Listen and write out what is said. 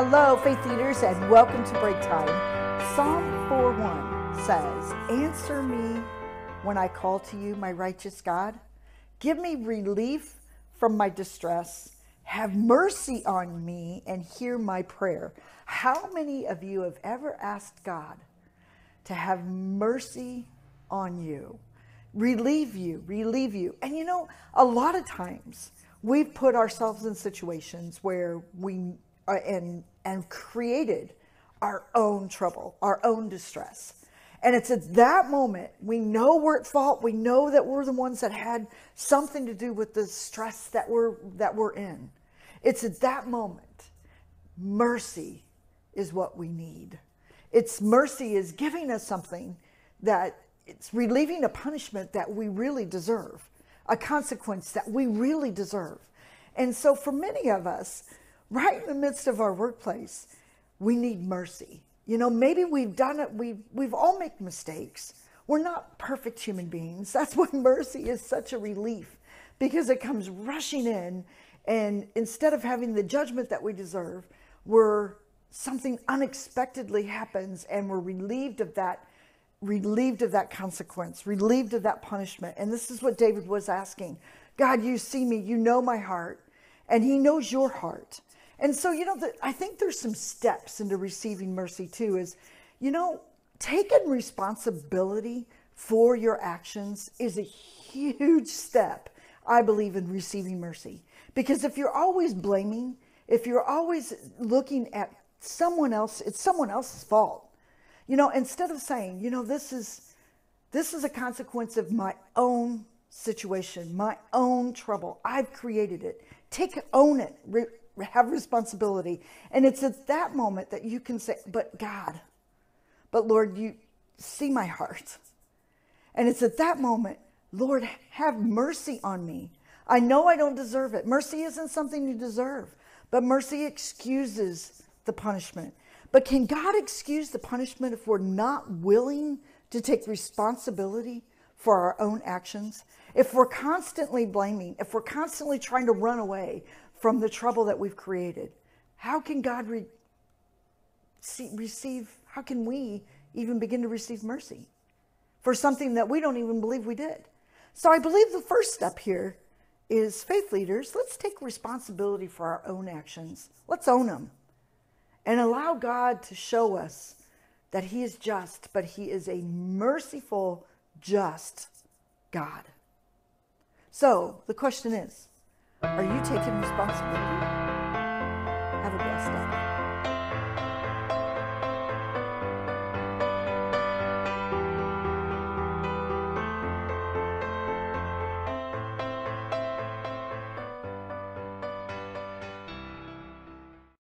Hello, faith leaders, and welcome to Breaktime. Psalm 4:1 says, "Answer me when I call to you, my righteous God. Give me relief from my distress. Have mercy on me and hear my prayer." How many of you have ever asked God to have mercy on you, relieve you? And you know, a lot of times we've put ourselves in situations where we and created our own trouble, our own distress. And it's at that moment we know we're at fault. We know that we're the ones that had something to do with the stress that we're in. It's at that moment mercy is what we need. It's mercy is giving us something that it's relieving a punishment that we really deserve, a consequence that we really deserve. And so for many of us, right in the midst of our workplace, we need mercy. You know, maybe we've done it. We've all made mistakes. We're not perfect human beings. That's why mercy is such a relief, because it comes rushing in, and instead of having the judgment that we deserve, something unexpectedly happens, and we're relieved of that consequence, relieved of that punishment. And this is what David was asking. God, you see me, you know my heart, and he knows your heart. And so, you know, I think there's some steps into receiving mercy too, is, you know, taking responsibility for your actions is a huge step, I believe, in receiving mercy. Because if you're always blaming, if you're always looking at someone else, it's someone else's fault. You know, instead of saying, you know, this is a consequence of my own situation, my own trouble. I've created it. Own it. Have responsibility. And it's at that moment that you can say, but God, but Lord, you see my heart. And it's at that moment, Lord, have mercy on me. I know I don't deserve it. Mercy isn't something you deserve, but mercy excuses the punishment. But can God excuse the punishment if we're not willing to take responsibility for our own actions? If we're constantly blaming, if we're constantly trying to run away from the trouble that we've created, how can God how can we even begin to receive mercy for something that we don't even believe we did? So I believe the first step here is, faith leaders, let's take responsibility for our own actions. Let's own them and allow God to show us that he is just, but he is a merciful, just God. So the question is, are you taking responsibility? Have a blessed day.